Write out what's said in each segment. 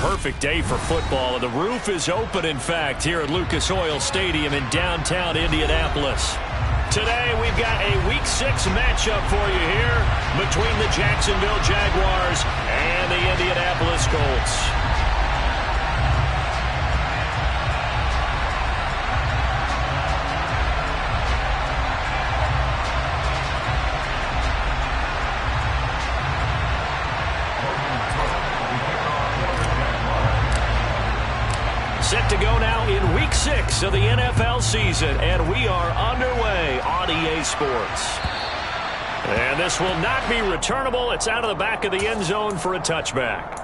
perfect day for football. The roof is open, in fact, here at Lucas Oil Stadium in downtown Indianapolis. Today, we've got a Week 6 matchup for you here between the Jacksonville Jaguars and the Indianapolis Colts. Set to go now in Week 6 of the NFL season, and we are underway on EA Sports. And this will not be returnable. It's out of the back of the end zone for a touchback.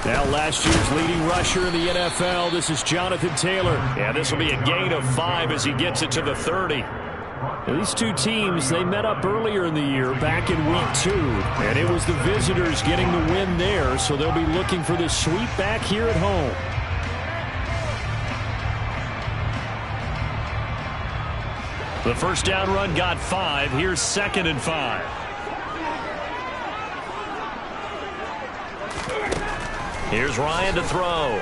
Now last year's leading rusher in the NFL, this is Jonathan Taylor. And this will be a gain of 5 as he gets it to the 30. Now, these two teams, they met up earlier in the year back in Week 2. And it was the visitors getting the win there, so they'll be looking for the sweep back here at home. The first down run got 5. Here's 2nd and 5. Here's Ryan to throw.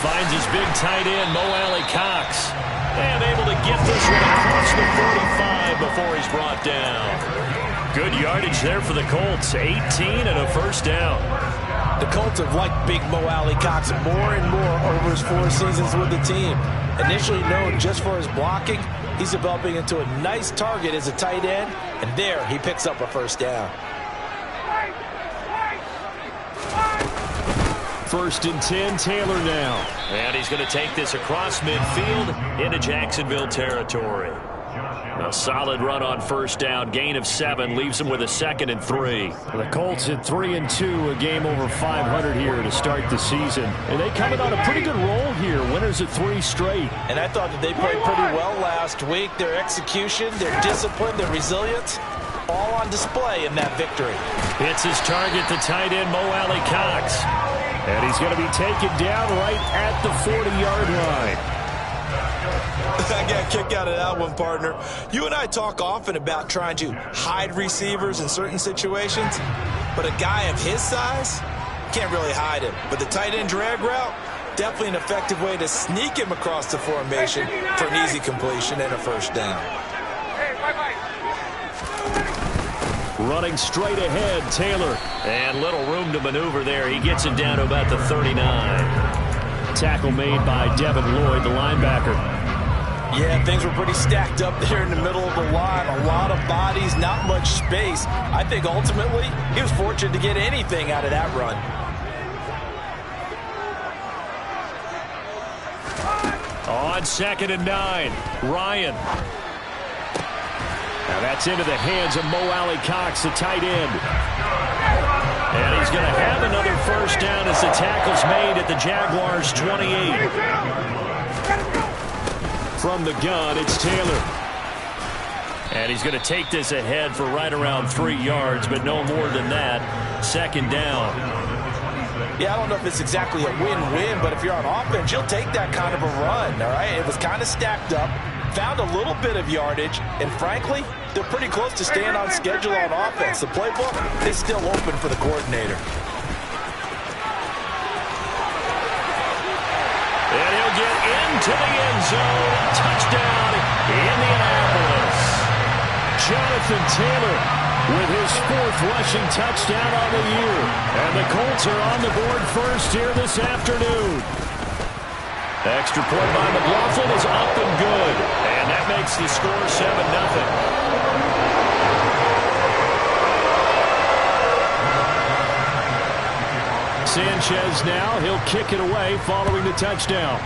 Finds his big tight end, Mo Alley-Cox. And able to get this one across the 45 before he's brought down. Good yardage there for the Colts. 18 and a first down. The Colts have liked big Mo Alley-Cox more and more over his 4 seasons with the team. Initially known just for his blocking, he's developing into a nice target as a tight end. And there, he picks up a first down. 1st and 10, Taylor now. And he's going to take this across midfield into Jacksonville territory. A solid run on first down. Gain of 7 leaves him with a 2nd and 3. The Colts at 3-2, a game over 500 here to start the season. And they coming on a pretty good roll here. Winners of 3 straight. And I thought that they played pretty well last week. Their execution, their discipline, their resilience, all on display in that victory. Hits his target, the tight end, Mo Alley-Cox. And he's going to be taken down right at the 40-yard line. I got a kick out of that one, partner. You and I talk often about trying to hide receivers in certain situations, but a guy of his size can't really hide him. But the tight end drag route, definitely an effective way to sneak him across the formation for an easy completion and a first down. Running straight ahead, Taylor. And little room to maneuver there. He gets it down to about the 39. Tackle made by Devin Lloyd, the linebacker. Yeah, things were pretty stacked up there in the middle of the line. A lot of bodies, not much space. I think ultimately he was fortunate to get anything out of that run. On 2nd and 9, Ryan. Now that's into the hands of Mo Alley-Cox, the tight end. And he's going to have another first down as the tackle's made at the Jaguars' 28. From the gun, it's Taylor. And he's going to take this ahead for right around 3 yards, but no more than that. 2nd down. Yeah, I don't know if it's exactly a win-win, but if you're on offense, you'll take that kind of a run, all right? It was kind of stacked up. Found a little bit of yardage, and frankly, they're pretty close to staying on schedule on offense. The playbook is still open for the coordinator. And he'll get into the end zone. Touchdown, Indianapolis. Jonathan Taylor with his 4th rushing touchdown on the year. And the Colts are on the board first here this afternoon. Extra point by McLaughlin is up and good. And that makes the score 7-0. Sanchez now, he'll kick it away following the touchdown.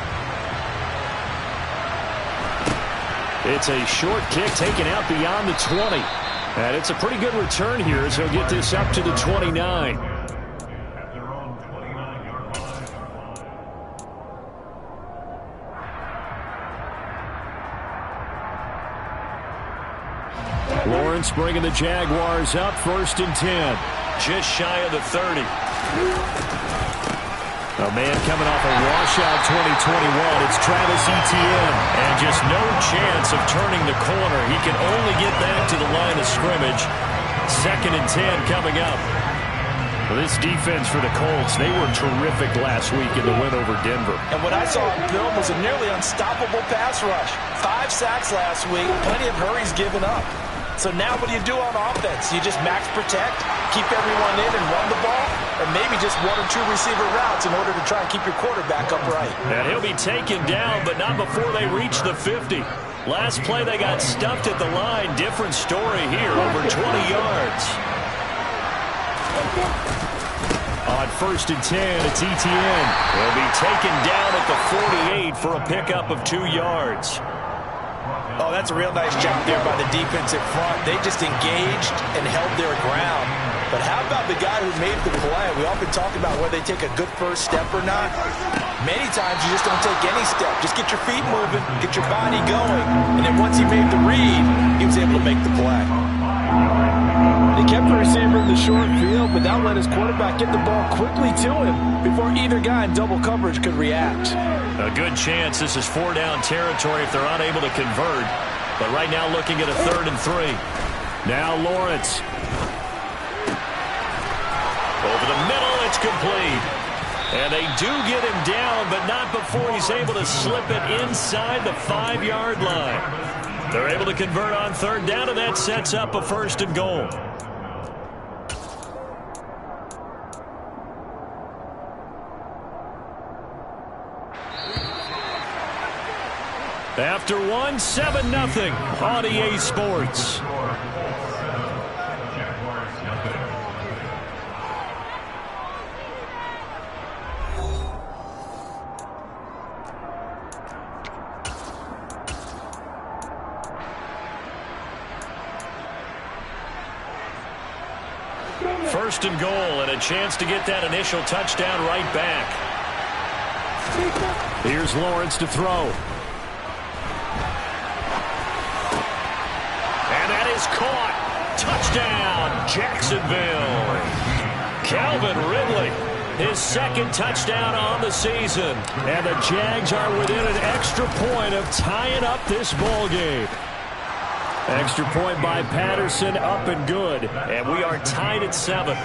It's a short kick taken out beyond the 20. And it's a pretty good return here as he'll get this up to the 29. Lawrence bringing the Jaguars up 1st and 10. Just shy of the 30. A man coming off a washout 2021. It's Travis Etienne. And just no chance of turning the corner. He can only get back to the line of scrimmage. 2nd and 10 coming up. Well, this defense for the Colts, they were terrific last week in the win over Denver. And what I saw on film was a nearly unstoppable pass rush. 5 sacks last week, plenty of hurries given up. So now what do you do on offense? You just max protect, keep everyone in and run the ball, or maybe just 1 or 2 receiver routes in order to try and keep your quarterback upright. And he'll be taken down, but not before they reach the 50. Last play they got stuffed at the line. Different story here, over 20 yards. On 1st and 10, it's Etienne. He'll be taken down at the 48 for a pickup of 2 yards. Oh, that's a real nice job there by the defensive front. They just engaged and held their ground. But how about the guy who made the play? We often talk about whether they take a good first step or not. Many times you just don't take any step. Just get your feet moving, get your body going. And then once he made the read, he was able to make the play. They kept the receiver in the short field, but now let his quarterback get the ball quickly to him before either guy in double coverage could react. A good chance this is 4-down territory if they're unable to convert. But right now looking at a 3rd and 3. Now Lawrence. Over the middle, it's complete. And they do get him down, but not before he's able to slip it inside the 5-yard line. They're able to convert on 3rd down, and that sets up a 1st and goal. After 1, 7-0 on EA Sports. First and goal, and a chance to get that initial touchdown right back. Here's Lawrence to throw. And that is caught. Touchdown, Jacksonville. Calvin Ridley, his 2nd touchdown on the season. And the Jags are within an extra point of tying up this ball game. Extra point by Patterson, up and good. And we are tied at 7.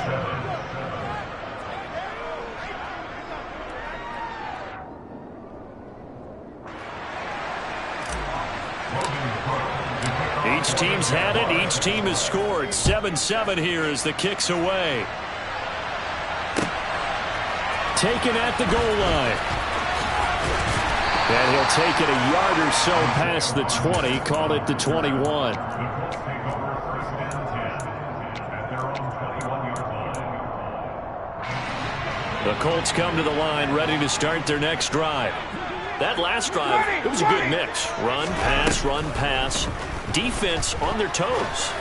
Each team's had it. Each team has scored. 7-7 here as the kick's away. Taken at the goal line. And he'll take it a yard or so past the 20. Call it the 21. The Colts come to the line ready to start their next drive. That last drive, it was a good mix. Run, pass, defense on their toes.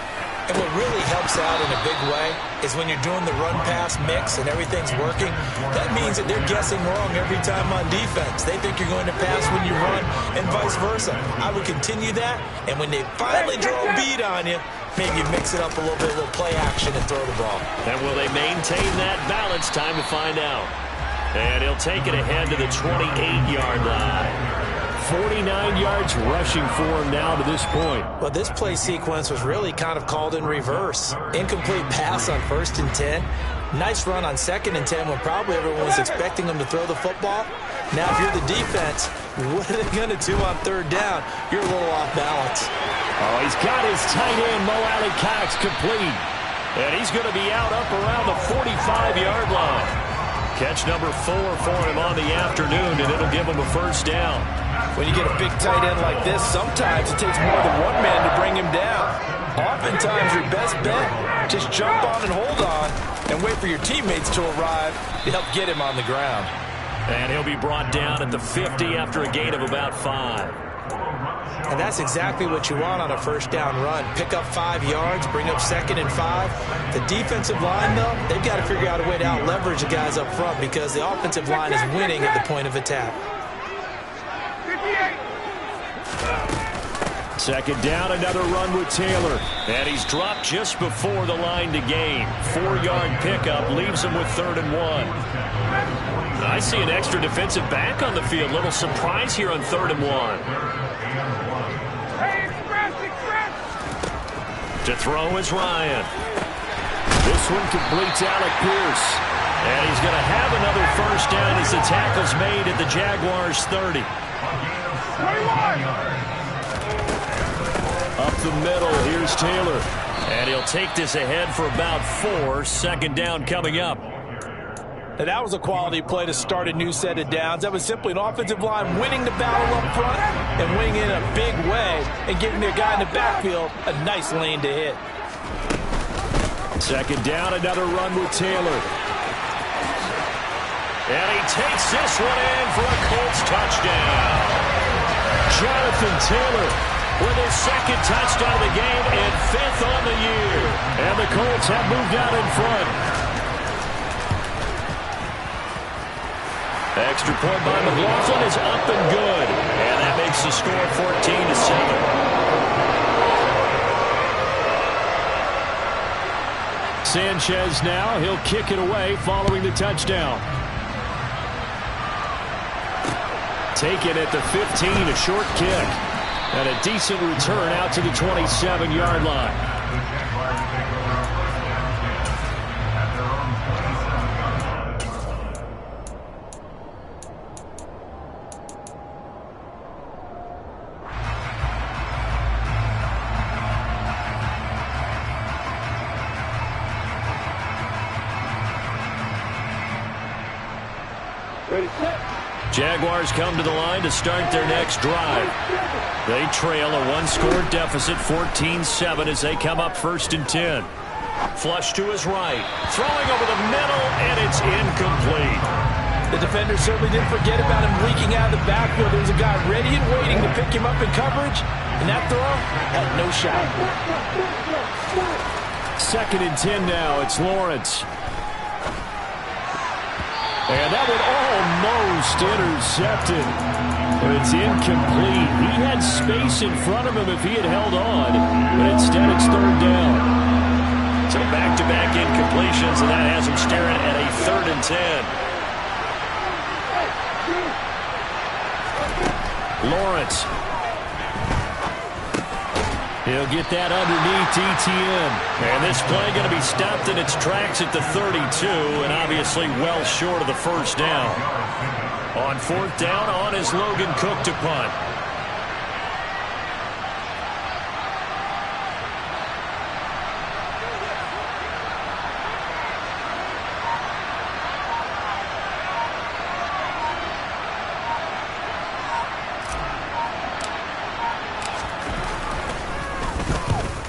And what really helps out in a big way is when you're doing the run-pass mix and everything's working, that means that they're guessing wrong every time on defense. They think you're going to pass when you run and vice versa. I would continue that, and when they finally draw a beat on you, maybe mix it up a little bit, a little play action and throw the ball. And will they maintain that balance? Time to find out. And he'll take it ahead to the 28-yard line. 49 yards rushing for him now to this point. Well, this play sequence was really kind of called in reverse. Incomplete pass on 1st and 10. Nice run on 2nd and 10 when probably everyone was expecting him to throw the football. Now, if you're the defense, what are they going to do on 3rd down? You're a little off balance. Oh, he's got his tight end, Mo Alley-Cox, complete. And he's going to be out up around the 45-yard line. Catch number 4 for him on the afternoon, and it'll give him a 1st down. When you get a big tight end like this, sometimes it takes more than one man to bring him down. Oftentimes, your best bet, just jump on and hold on and wait for your teammates to arrive to help get him on the ground. And he'll be brought down at the 50 after a gain of about 5. And that's exactly what you want on a 1st down run. Pick up 5 yards, bring up 2nd and 5. The defensive line, though, they've got to figure out a way to out-leverage the guys up front because the offensive line is winning at the point of attack. Second down, another run with Taylor. And he's dropped just before the line to gain. 4-yard pickup leaves him with 3rd and 1. I see an extra defensive back on the field. Little surprise here on 3rd and 1. To throw is Ryan. This one completes Alec Pierce. And he's going to have another first down as the tackle's made at the Jaguars' 30. Up the middle, here's Taylor. And he'll take this ahead for about 4. Second down coming up. Now, that was a quality play to start a new set of downs. That was simply an offensive line winning the battle up front and winning it in a big way and giving their guy in the backfield a nice lane to hit. Second down, another run with Taylor. And he takes this one in for a Colts touchdown. Jonathan Taylor with his 2nd touchdown of the game and 5th on the year. And the Colts have moved out in front. Extra point by McLaughlin is up and good. And that makes the score 14-7. Sanchez now, he'll kick it away following the touchdown. Taken at the 15, a short kick. And a decent return out to the 27-yard line. Jaguars come to the line to start their next drive. They trail a 1-score deficit, 14-7, as they come up 1st and 10. Flush to his right. Throwing over the middle, and it's incomplete. The defender certainly didn't forget about him leaking out of the backfield. There was a guy ready and waiting to pick him up in coverage, and that throw had no shot. 2nd and 10 now. It's Lawrence. And that one almost intercepted. But it's incomplete. He had space in front of him if he had held on. But instead it's 3rd down. So back-to-back incompletions, and that has him staring at a 3rd and 10. Lawrence. He'll get that underneath ETN. And this play going to be stopped in its tracks at the 32, and obviously well short of the first down. On 4th down, on is Logan Cook to punt.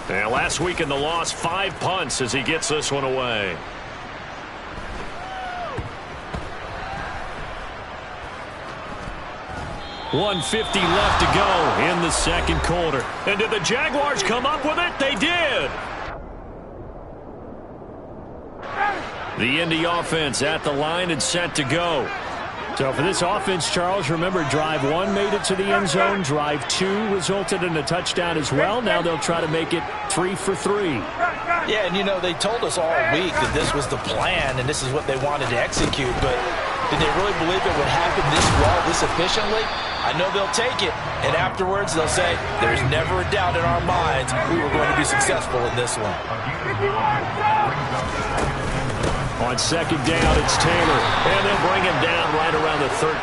And last week in the loss, 5 punts as he gets this one away. .150 left to go in the 2nd quarter. And did the Jaguars come up with it? They did. The Indy offense at the line and set to go. So for this offense, Charles, remember, drive 1 made it to the end zone. Drive 2 resulted in a touchdown as well. Now they'll try to make it 3 for 3. Yeah, and you know, they told us all week that this was the plan and this is what they wanted to execute, but did they really believe it would happen this well, this efficiently? I know they'll take it, and afterwards they'll say, there's never a doubt in our minds we were going to be successful in this one. On 2nd down, it's Taylor, and they'll bring him down right around the 13.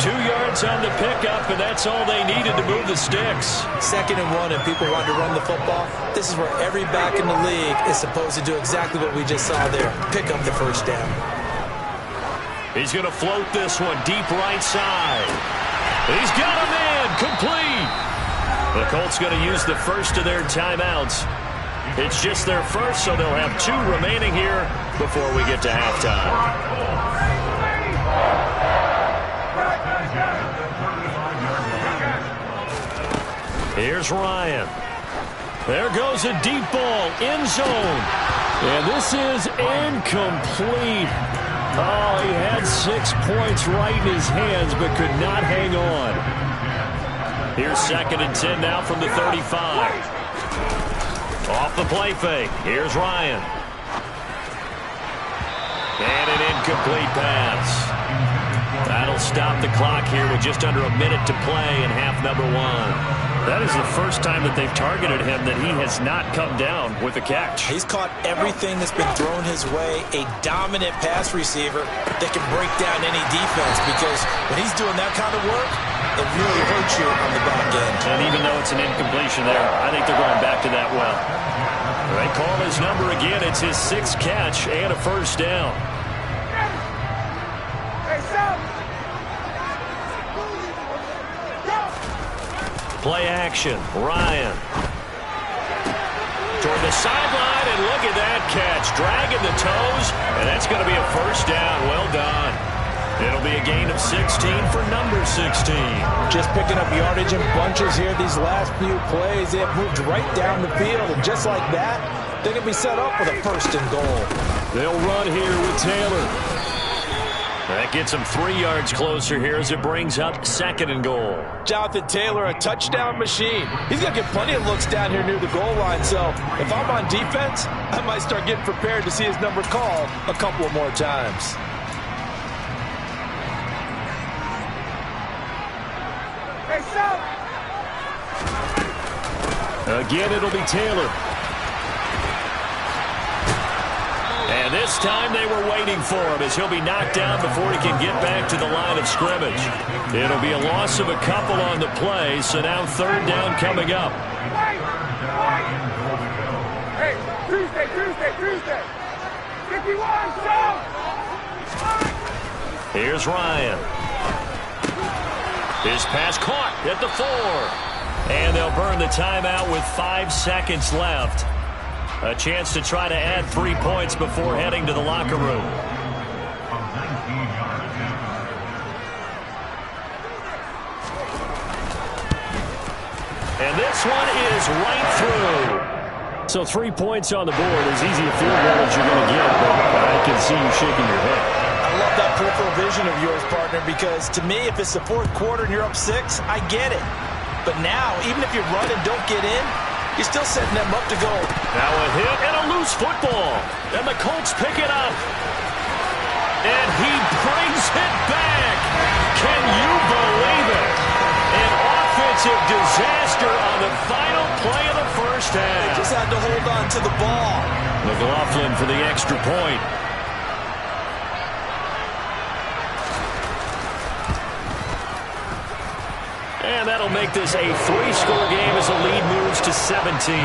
2 yards on the pickup, and that's all they needed to move the sticks. 2nd and 1, and people want to run the football. This is where every back in the league is supposed to do exactly what we just saw there, pick up the first down. He's going to float this one deep right side. He's got him in, complete. The Colts going to use the first of their timeouts. It's just their first, so they'll have 2 remaining here before we get to halftime. Here's Ryan. There goes a deep ball, end zone. And this is incomplete. Oh, he had 6 points right in his hands, but could not hang on. Here's 2nd and 10 now from the 35. Off the play fake. Here's Ryan. And an incomplete pass. That'll stop the clock here with just under a minute to play in half number 1. That is the first time that they've targeted him that he has not come down with a catch. He's caught everything that's been thrown his way. A dominant pass receiver that can break down any defense, because when he's doing that kind of work, it really hurts you on the back end. And even though it's an incompletion there, I think they're going back to that well. They call his number again. It's his 6th catch and a first down. Play action. Ryan. Toward the sideline, and look at that catch. Dragging the toes, and that's going to be a first down. Well done. It'll be a gain of 16 for number 16. Just picking up yardage in bunches here these last few plays. They have moved right down the field, and just like that, they can be set up with a 1st and goal. They'll run here with Taylor. That gets him 3 yards closer here as it brings up 2nd and goal. Jonathan Taylor, a touchdown machine. He's going to get plenty of looks down here near the goal line, so if I'm on defense, I might start getting prepared to see his number called a couple of more times. Again, it'll be Taylor. And this time they were waiting for him as he'll be knocked down before he can get back to the line of scrimmage. It'll be a loss of a couple on the play, so now 3rd down coming up. Hey, Tuesday. 51, so! Here's Ryan. His pass caught at the 4. And they'll burn the timeout with 5 seconds left. A chance to try to add 3 points before heading to the locker room. And this one is right through. So 3 points on the board, as easy a field goal as you're going to get, but I can see you shaking your head. I love that peripheral vision of yours, partner, because to me, if it's the 4th quarter and you're up 6, I get it. But now, even if you run and don't get in, you're still setting them up to go. Now a hit and a loose football. And the Colts pick it up. And he brings it back. Can you believe it? An offensive disaster on the final play of the first half. They just had to hold on to the ball. McLaughlin for the extra point. And that'll make this a 3-score game as the lead moves to 17.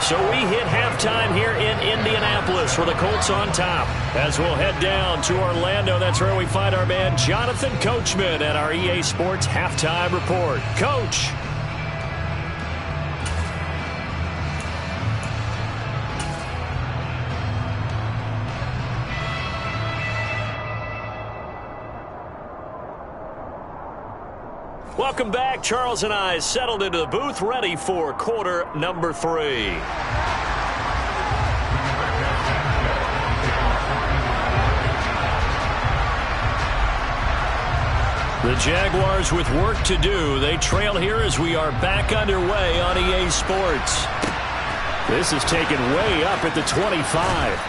So we hit halftime here in Indianapolis with the Colts on top. As we'll head down to Orlando, that's where we find our man Jonathan Coachman at our EA Sports Halftime Report. Coach. Welcome back. Charles and I settled into the booth, ready for quarter number 3. The Jaguars with work to do. They trail here as we are back underway on EA Sports. This is taken way up at the 25.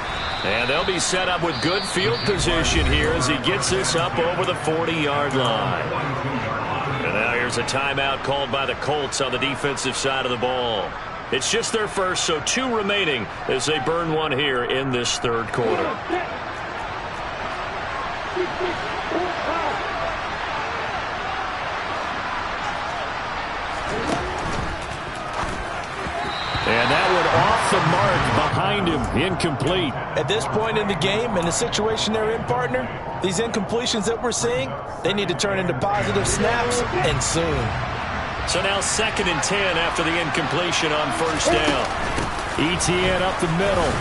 And they'll be set up with good field position here as he gets this up over the 40-yard line. And now here's a timeout called by the Colts on the defensive side of the ball. It's just their first, so 2 remaining as they burn one here in this 3rd quarter. And that one off the mark behind him, incomplete. At this point in the game, in the situation they're in, partner, these incompletions that we're seeing, they need to turn into positive snaps, and soon. So now 2nd and 10 after the incompletion on first down. ETN up the middle.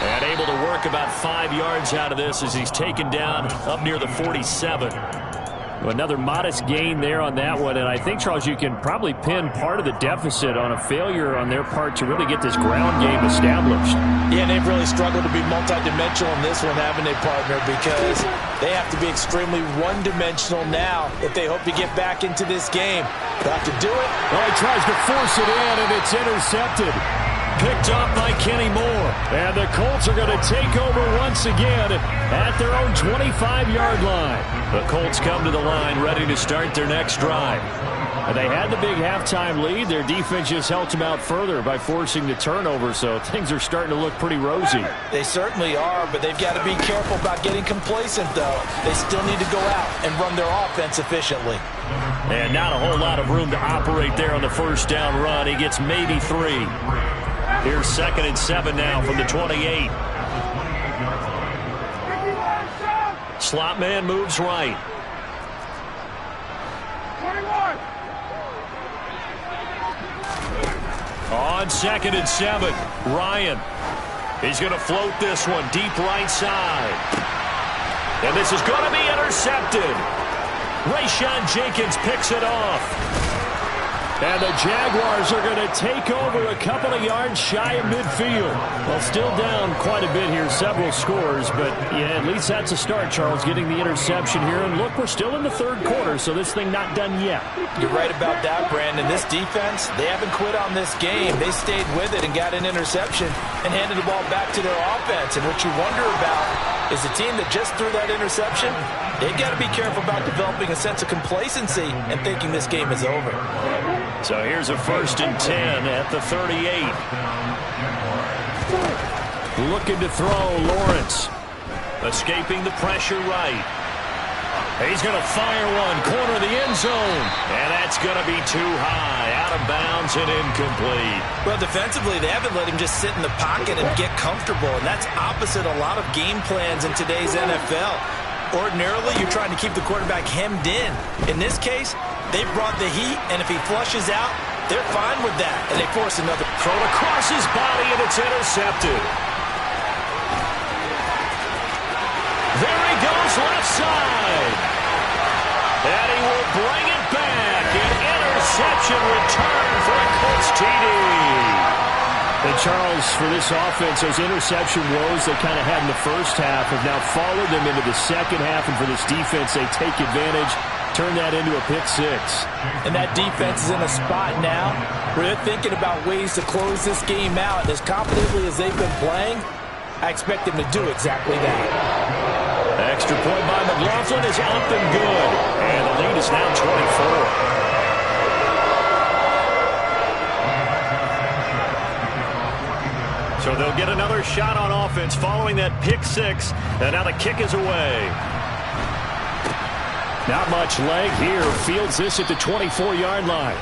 And able to work about 5 yards out of this as he's taken down up near the 47. Another modest gain there on that one, and I think, Charles, you can probably pin part of the deficit on a failure on their part to really get this ground game established. Yeah, and they've really struggled to be multidimensional in this one, haven't they, partner? Because they have to be extremely one-dimensional now if they hope to get back into this game. They'll have to do it. Well, he tries to force it in, and it's intercepted. Picked up by Kenny Moore. And the Colts are going to take over once again at their own 25-yard line. The Colts come to the line ready to start their next drive. And they had the big halftime lead. Their defense just helped them out further by forcing the turnover, so things are starting to look pretty rosy. They certainly are, but they've got to be careful about getting complacent, though. They still need to go out and run their offense efficiently. And not a whole lot of room to operate there on the first down run. He gets maybe 3. Here's 2nd and 7 now from the 28. Slot man moves right. 21. On 2nd and 7, Ryan. He's going to float this one deep right side. And this is going to be intercepted. Rayshawn Jenkins picks it off. And the Jaguars are going to take over a couple of yards shy of midfield. Well, still down quite a bit here, several scores, but yeah, at least that's a start, Charles, getting the interception here. And look, we're still in the third quarter, so this thing not done yet. You're right about that, Brandon. This defense, they haven't quit on this game. They stayed with it and got an interception and handed the ball back to their offense. And what you wonder about is the team that just threw that interception, they've got to be careful about developing a sense of complacency and thinking this game is over. So here's a 1st and 10 at the 38. Looking to throw, Lawrence. Escaping the pressure right. He's going to fire one, corner of the end zone. And that's going to be too high, out of bounds and incomplete. Well, defensively, they haven't let him just sit in the pocket and get comfortable, and that's opposite a lot of game plans in today's NFL. Ordinarily, you're trying to keep the quarterback hemmed in. In this case, they brought the heat, and if he flushes out, they're fine with that. And they force another throw across his body, and it's intercepted. There he goes, left side. And he will bring it back. An interception return for a Colts TD. And Charles, for this offense, those interception woes they kind of had in the first half have now followed them into the second half. And for this defense, they take advantage, turn that into a pick 6. And that defense is in a spot now where they're thinking about ways to close this game out. And as confidently as they've been playing, I expect them to do exactly that. Extra point by McLaughlin is up and good. And the lead is now 24. So they'll get another shot on offense following that pick 6. And now the kick is away. Not much leg here. Fields this at the 24-yard line.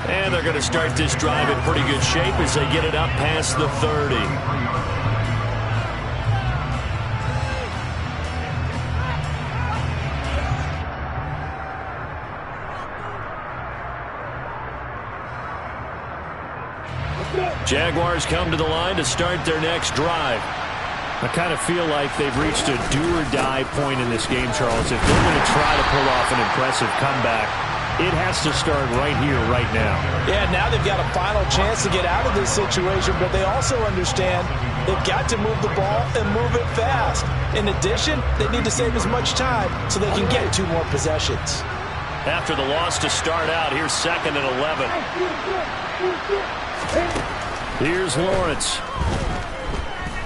And they're going to start this drive in pretty good shape as they get it up past the 30. Jaguars come to the line to start their next drive. I kind of feel like they've reached a do-or-die point in this game, Charles. If they're going to try to pull off an impressive comeback, it has to start right here, right now. Yeah, now they've got a final chance to get out of this situation, but they also understand they've got to move the ball and move it fast. In addition, they need to save as much time so they can get 2 more possessions. After the loss to start out, here's 2nd and 11. Here's Lawrence.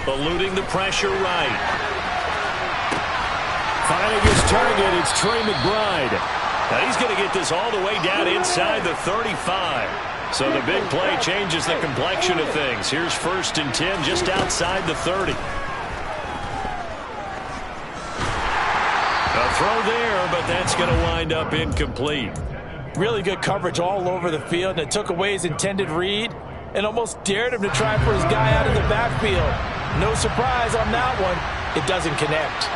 Eluding the pressure right. Finding his target, it's Trey McBride. Now he's going to get this all the way down inside the 35. So the big play changes the complexion of things. Here's 1st and 10 just outside the 30. A throw there, but that's going to wind up incomplete. Really good coverage all over the field, and it took away his intended read and almost dared him to try for his guy out of the backfield. No surprise on that one. It doesn't connect.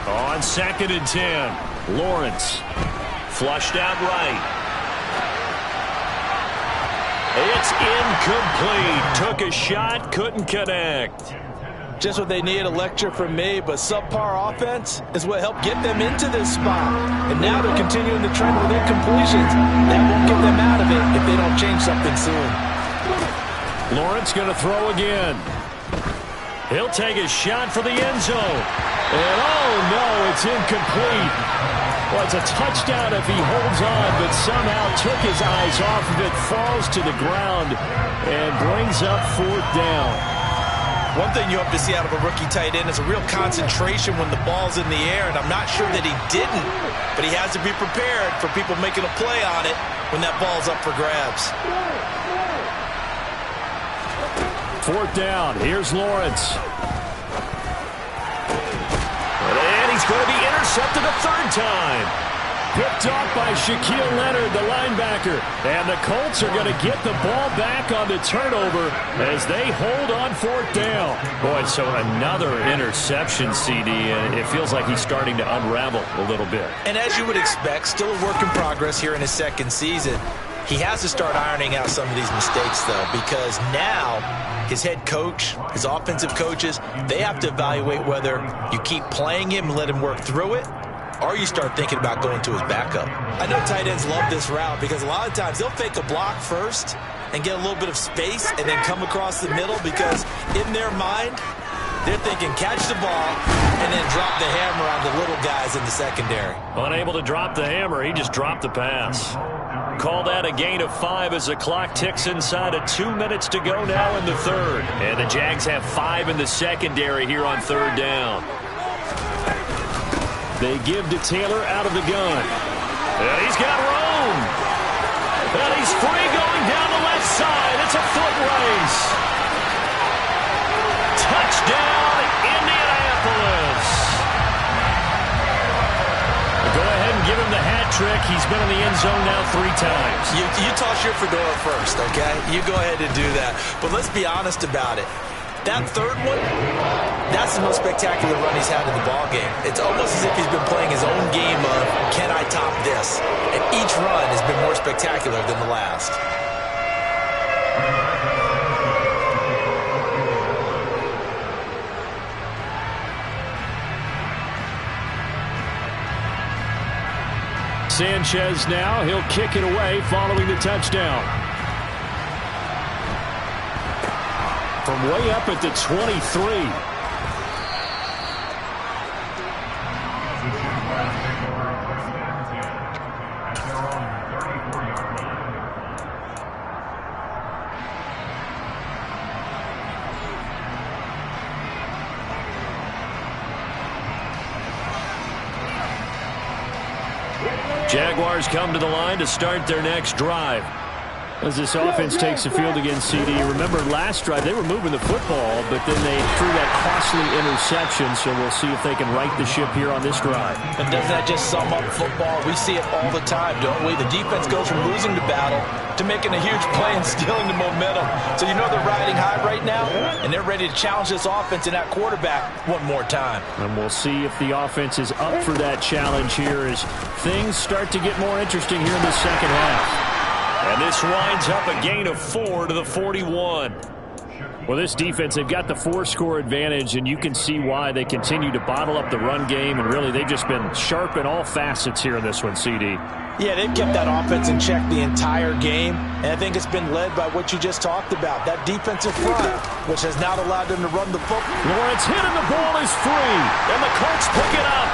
On 2nd and 10, Lawrence flushed out right. It's incomplete. Took a shot, couldn't connect. Just what they need, a lecture from me, but subpar offense is what helped get them into this spot. And now they're continuing the trend with incompletions. That won't get them out of it if they don't change something soon. Lawrence going to throw again. He'll take a shot for the end zone. And oh no, it's incomplete. Well, it's a touchdown if he holds on, but somehow took his eyes off of it, falls to the ground, and brings up 4th down. One thing you hope to see out of a rookie tight end is a real concentration when the ball's in the air, and I'm not sure that he didn't, but he has to be prepared for people making a play on it when that ball's up for grabs. 4th down. Here's Lawrence. And he's going to be intercepted a 3rd time. Picked off by Shaquille Leonard, the linebacker. And the Colts are going to get the ball back on the turnover as they hold on 4th down. Boy, so another interception, CD, and it feels like he's starting to unravel a little bit. And as you would expect, still a work in progress here in his 2nd season. He has to start ironing out some of these mistakes, though, because now his head coach, his offensive coaches, they have to evaluate whether you keep playing him and let him work through it, or you start thinking about going to his backup. I know tight ends love this route because a lot of times they'll fake a block first and get a little bit of space and then come across the middle because in their mind, they're thinking catch the ball and then drop the hammer on the little guys in the secondary. Unable to drop the hammer, he just dropped the pass. Call that a gain of 5 as the clock ticks inside of 2 minutes to go now in the 3rd. And the Jags have 5 in the secondary here on 3rd down. They give to Taylor out of the gun. And he's got room. And he's free going down the left side. It's a foot race. Touchdown, Indianapolis. Go ahead and give him the hat trick. He's been in the end zone now 3 times. You toss your fedora first, okay? You go ahead and do that. But let's be honest about it. That 3rd one, that's the most spectacular run he's had in the ballgame. It's almost as if he's been playing his own game of, can I top this? And each run has been more spectacular than the last. Sanchez now, he'll kick it away following the touchdown. From way up at the 23. Jaguars come to the line to start their next drive. As this offense takes the field against CD. Remember last drive they were moving the football, but then they threw that costly interception, so we'll see if they can right the ship here on this drive. And doesn't that just sum up football? We see it all the time, don't we? The defense goes from losing the battle to making a huge play and stealing the momentum. So you know they're riding high right now, and they're ready to challenge this offense and that quarterback one more time. And we'll see if the offense is up for that challenge here as things start to get more interesting here in the second half. And this winds up a gain of 4 to the 41. Well, this defense, they've got the 4-score advantage, and you can see why they continue to bottle up the run game, and really they've just been sharp in all facets here in this one, CD. Yeah, they've kept that offense in check the entire game, and I think it's been led by what you just talked about, that defensive front, which has not allowed them to run the football. Lawrence hit and the ball is free, and the Colts pick it up.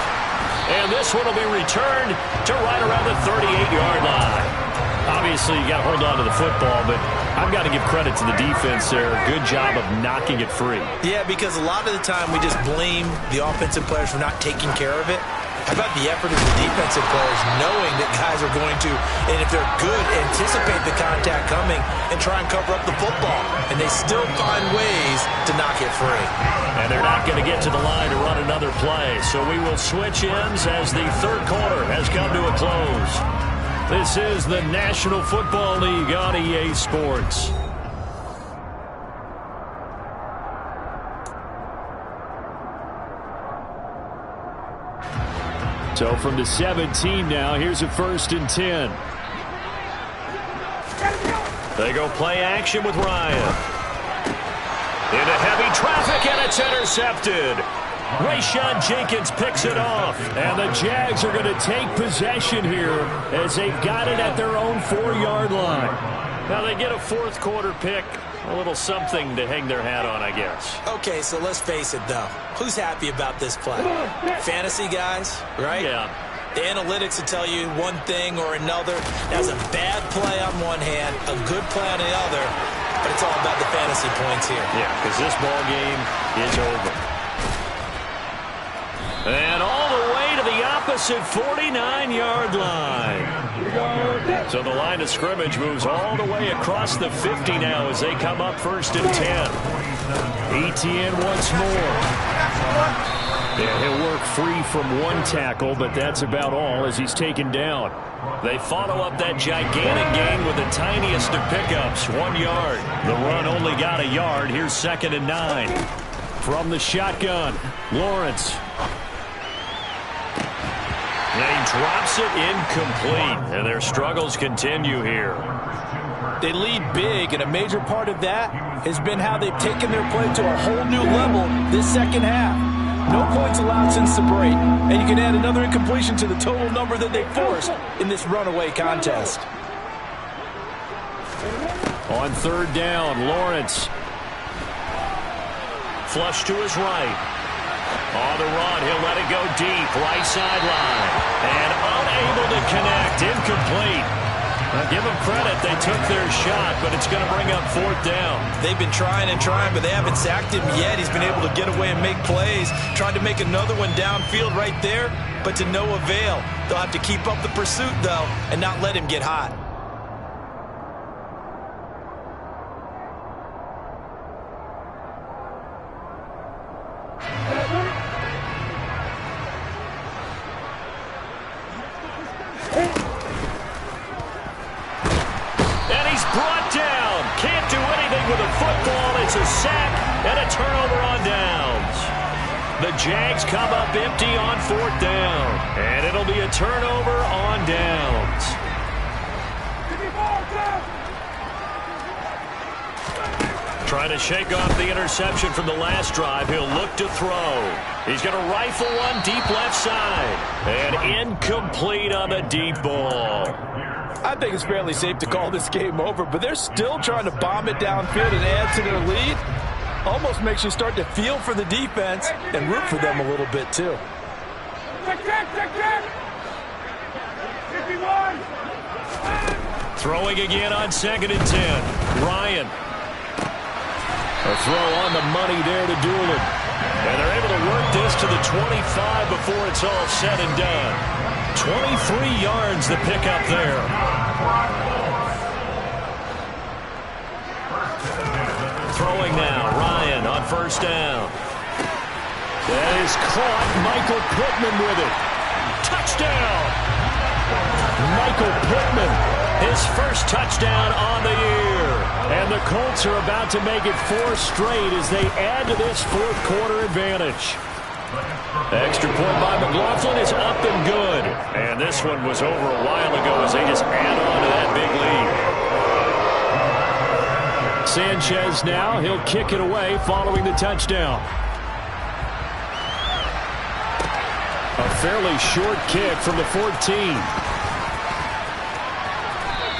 And this one will be returned to right around the 38-yard line. Obviously, you got to hold on to the football, but I've got to give credit to the defense there. Good job of knocking it free. Yeah, because a lot of the time we just blame the offensive players for not taking care of it. How about the effort of the defensive players knowing that guys are going to, and if they're good, anticipate the contact coming and try and cover up the football. And they still find ways to knock it free. And they're not going to get to the line to run another play. So we will switch ends as the third quarter has come to a close. This is the National Football League on EA Sports. So from the 17 now, here's a 1st and 10. They go play action with Ryan. Into heavy traffic, and it's intercepted. Rayshawn Jenkins picks it off. And the Jags are going to take possession here as they've got it at their own 4-yard line. Now they get a fourth quarter pick. A little something to hang their hat on, I guess. Okay, so let's face it, though. Who's happy about this play? Fantasy guys, right? Yeah. The analytics will tell you one thing or another. That's a bad play on one hand, a good play on the other, but it's all about the fantasy points here. Yeah, because this ball game is over. And all the way to the opposite 49-yard line. So the line of scrimmage moves all the way across the 50 now as they come up 1st and 10. Etienne once more. Yeah, he'll work free from one tackle, but that's about all as he's taken down. They follow up that gigantic gain with the tiniest of pickups, 1 yard. The run only got a yard. Here's 2nd and 9. From the shotgun, Lawrence. And he drops it incomplete, and their struggles continue here. They lead big, and a major part of that has been how they've taken their play to a whole new level this second half. No points allowed since the break, and you can add another incompletion to the total number that they forced in this runaway contest. On 3rd down, Lawrence. Flush to his right. On the run, he'll let it go deep, right sideline. And unable to connect, incomplete. Now give them credit, they took their shot, but it's going to bring up 4th down. They've been trying and trying, but they haven't sacked him yet. He's been able to get away and make plays. Tried to make another one downfield right there, but to no avail. They'll have to keep up the pursuit, though, and not let him get hot. It's a sack and a turnover on downs. The Jags come up empty on 4th down. And it'll be a turnover on downs. Trying to shake off the interception from the last drive. He'll look to throw. He's going to rifle one deep left side. And incomplete on the deep ball. I think it's fairly safe to call this game over, but they're still trying to bomb it downfield and add to their lead. Almost makes you start to feel for the defense and root for them a little bit, too. Throwing again on 2nd and 10. Ryan. A throw on the money there to Doolin. And they're able to work this to the 25 before it's all said and done. 23 yards the pickup there. Throwing now, Ryan on 1st down. That is caught. Michael Pittman with it. Touchdown! Michael Pittman. His first touchdown on the year. And the Colts are about to make it 4 straight as they add to this 4th quarter advantage. Extra point by McLaughlin is up and good. And this one was over a while ago as they just add on to that big lead. Sanchez now, he'll kick it away following the touchdown. A fairly short kick from the 14.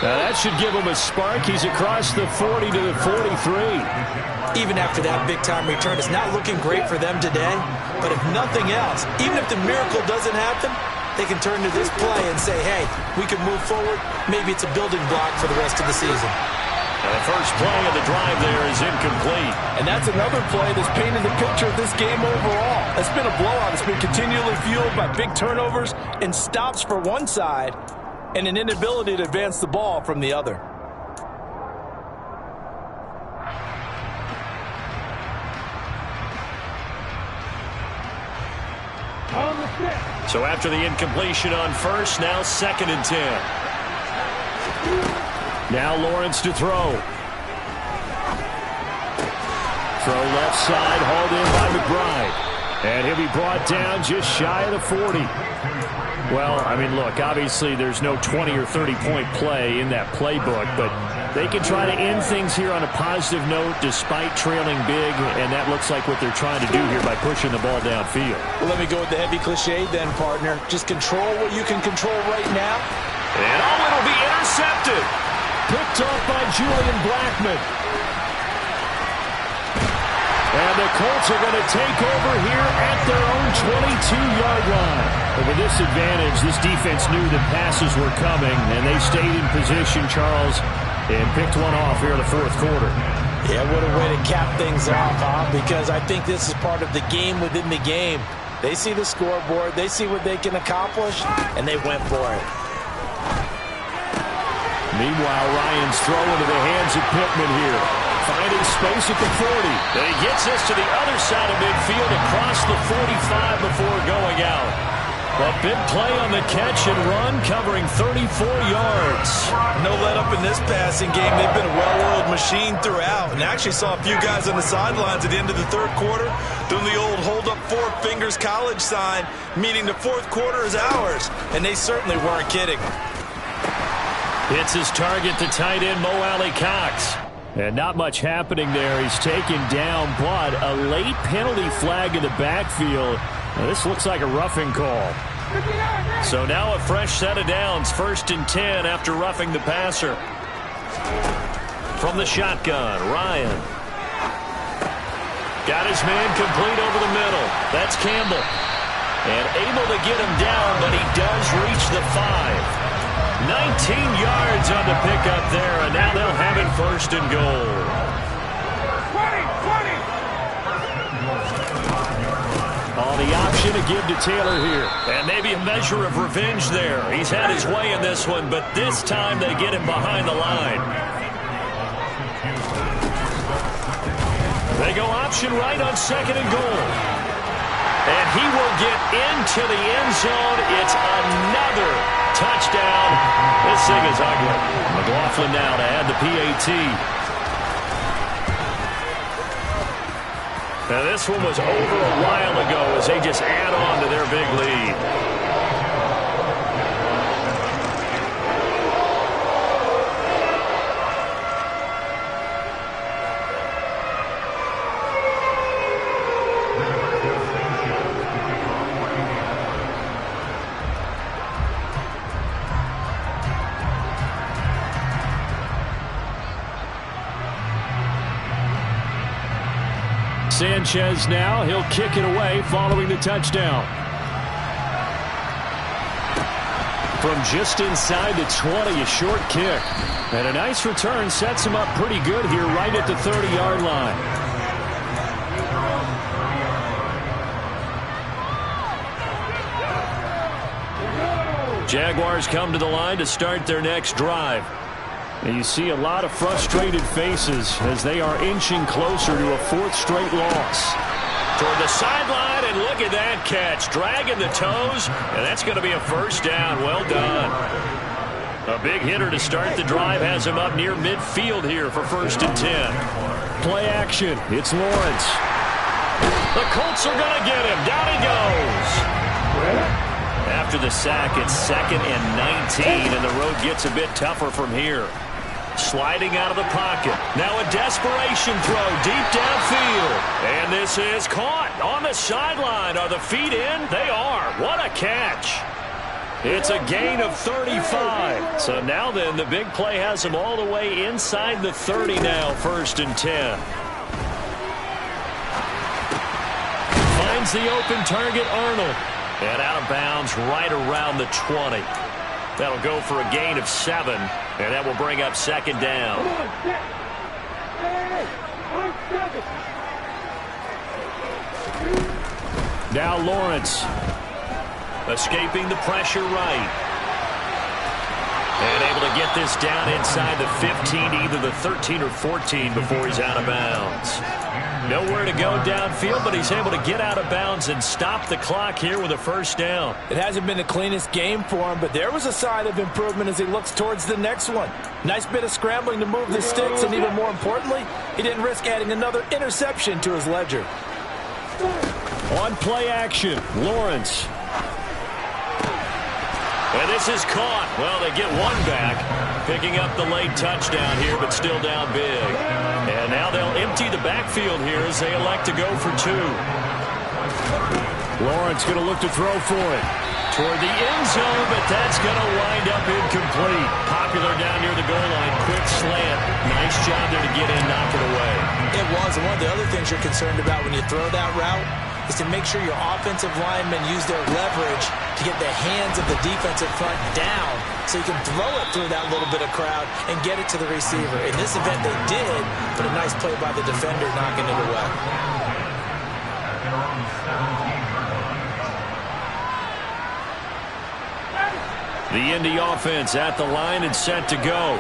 Now that should give him a spark. He's across the 40 to the 43. Even after that big-time return, it's not looking great for them today. But if nothing else, even if the miracle doesn't happen, they can turn to this play and say, hey, we can move forward. Maybe it's a building block for the rest of the season. And the first play of the drive there is incomplete. And that's another play that's painted the picture of this game overall. It's been a blowout. It's been continually fueled by big turnovers and stops for one side and an inability to advance the ball from the other. So after the incompletion on 1st, now 2nd and 10. Now Lawrence to throw. Throw left side, hauled in by McBride. And he'll be brought down just shy of the 40. Well, I mean, look, obviously there's no 20 or 30-point play in that playbook, but They can try to end things here on a positive note despite trailing big, and that looks like what they're trying to do here by pushing the ball downfield. Well, let me go with the heavy cliche then, partner. Just control what you can control right now. And it'll be intercepted. Picked off by Julian Blackmon. And the Colts are going to take over here at their own 22-yard line. But with this advantage, this defense knew that passes were coming, and they stayed in position, Charles, and picked one off here in the fourth quarter. Yeah, what a way to cap things off, huh? Because I think this is part of the game within the game. They see the scoreboard, they see what they can accomplish, and they went for it. Meanwhile, Ryan's throw into the hands of Pittman here. Finding space at the 40. And he gets this to the other side of midfield across the 45 before going out. A big play on the catch and run, covering 34 yards. No let up in this passing game. They've been a well-oiled machine throughout. And actually saw a few guys on the sidelines at the end of the third quarter doing the old hold up four fingers college sign, meaning the fourth quarter is ours. And they certainly weren't kidding. Hits his target to tight end Mo Alley-Cox. And not much happening there. He's taken down, but a late penalty flag in the backfield. Now, this looks like a roughing call. So now a fresh set of downs, 1st and 10 after roughing the passer. From the shotgun, Ryan. Got his man complete over the middle. That's Campbell. And able to get him down, but he does reach the 5. 19 yards on the pickup there, and now they'll have it 1st and goal. 20. On the option to give to Taylor here. And maybe a measure of revenge there. He's had his way in this one, but this time they get him behind the line. They go option right on 2nd and goal. And he will get into the end zone. It's another touchdown. This thing is ugly. McLaughlin now to add the PAT. Now this one was over a while ago as they just add on to their big lead. Sanchez now, he'll kick it away following the touchdown. From just inside the 20, a short kick. And a nice return sets him up pretty good here right at the 30-yard line. Jaguars come to the line to start their next drive. And you see a lot of frustrated faces as they are inching closer to a 4th straight loss. Toward the sideline, and look at that catch. Dragging the toes, and that's going to be a 1st down. Well done. A big hitter to start the drive has him up near midfield here for 1st and 10. Play action. It's Lawrence. The Colts are going to get him. Down he goes. After the sack, it's 2nd and 19, and the road gets a bit tougher from here. Sliding out of the pocket. Now a desperation throw deep downfield. And this is caught on the sideline. Are the feet in? They are. What a catch. It's a gain of 35. So now then, the big play has them all the way inside the 30 now, 1st and 10. Finds the open target, Arnold. And out of bounds right around the 20. That'll go for a gain of 7, and that will bring up 2nd down. Now Lawrence. Escaping the pressure right. And able to get this down inside the 15, either the 13 or 14 before he's out of bounds. Nowhere to go downfield, but he's able to get out of bounds and stop the clock here with a 1st down. It hasn't been the cleanest game for him, but there was a sign of improvement as he looks towards the next one. Nice bit of scrambling to move the sticks, and even more importantly, he didn't risk adding another interception to his ledger. On play action, Lawrence. And this is caught. Well, they get one back. Picking up the late touchdown here, but still down big. And now they'll empty the backfield here as they elect to go for 2. Lawrence going to look to throw for it. Toward the end zone, but that's going to wind up incomplete. Popular down near the goal line. Quick slant. Nice job there to get in, knock it away. It was, and one of the other things you're concerned about when you throw that route is to make sure your offensive linemen use their leverage to get the hands of the defensive front down so you can throw it through that little bit of crowd and get it to the receiver. In this event, they did, but a nice play by the defender knocking it away. The Indy offense at the line and set to go.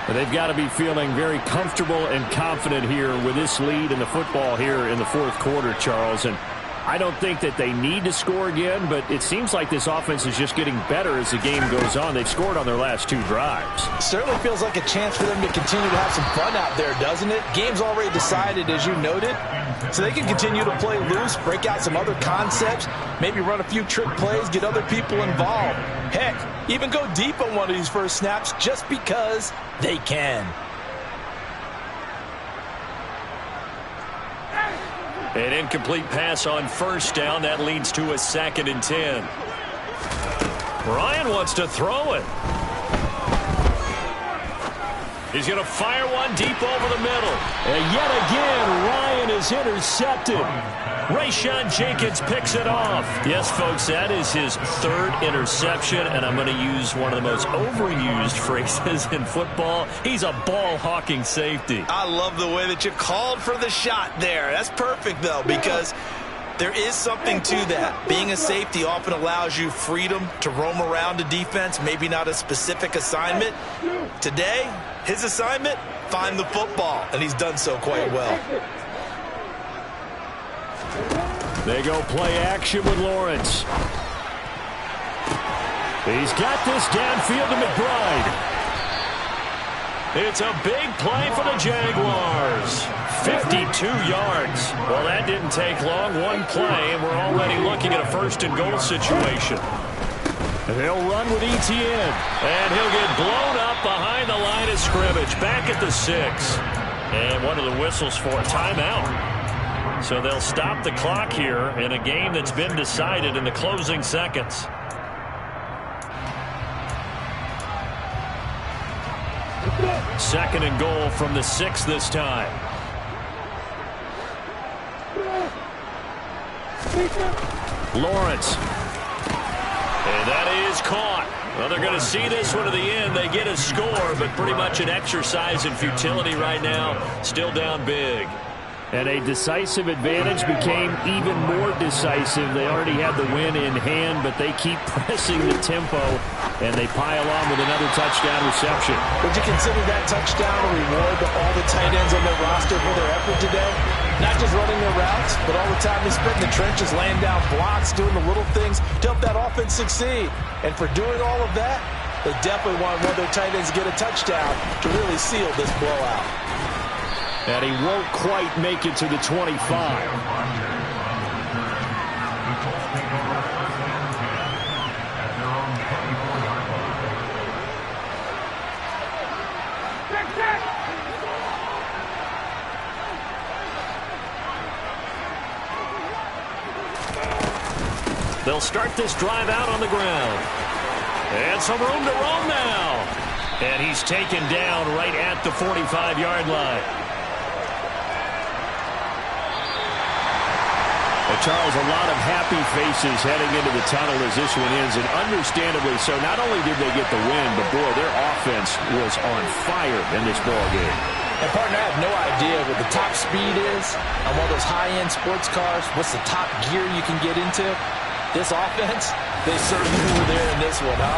But they've got to be feeling very comfortable and confident here with this lead in the football here in the fourth quarter, Charles. And I don't think that they need to score again, but it seems like this offense is just getting better as the game goes on. They've scored on their last 2 drives. Certainly feels like a chance for them to continue to have some fun out there, doesn't it? Game's already decided, as you noted, so they can continue to play loose, break out some other concepts, maybe run a few trick plays, get other people involved. Heck, even go deep on one of these first snaps just because they can. An incomplete pass on first down. That leads to a 2nd and 10. Ryan wants to throw it. He's going to fire one deep over the middle. And yet again, Ryan is intercepted. Rayshawn Jenkins picks it off. Yes, folks, that is his 3rd interception, and I'm going to use one of the most overused phrases in football. He's a ball-hawking safety. I love the way that you called for the shot there. That's perfect, though, because there is something to that. Being a safety often allows you freedom to roam around a defense, maybe not a specific assignment. Today, his assignment, find the football, and he's done so quite well. They go play action with Lawrence. He's got this downfield to McBride. It's a big play for the Jaguars. 52 yards. Well, that didn't take long. One play, and we're already looking at a 1st and goal situation. They'll run with Etienne. And he'll get blown up behind the line of scrimmage. Back at the 6. And one of the whistles for a timeout. So they'll stop the clock here in a game that's been decided in the closing seconds. Second and goal from the 6 this time. Lawrence. And that is caught. Well, they're going to see this one to the end. They get a score, but pretty much an exercise in futility right now. Still down big. And a decisive advantage became even more decisive. They already had the win in hand, but they keep pressing the tempo, and they pile on with another touchdown reception. Would you consider that touchdown a reward to all the tight ends on their roster for their effort today? Not just running their routes, but all the time they spent in the trenches, laying down blocks, doing the little things to help that offense succeed. And for doing all of that, they definitely want one of their tight ends to get a touchdown to really seal this blowout. And he won't quite make it to the 25. They'll start this drive out on the ground. And some room to roam now. And he's taken down right at the 45-yard line. Charles, a lot of happy faces heading into the tunnel as this one ends, and understandably so. Not only did they get the win, but boy, their offense was on fire in this ball game. And partner, I have no idea what the top speed is on one of those high-end sports cars. What's the top gear you can get into? This offense, they certainly were there in this one, huh?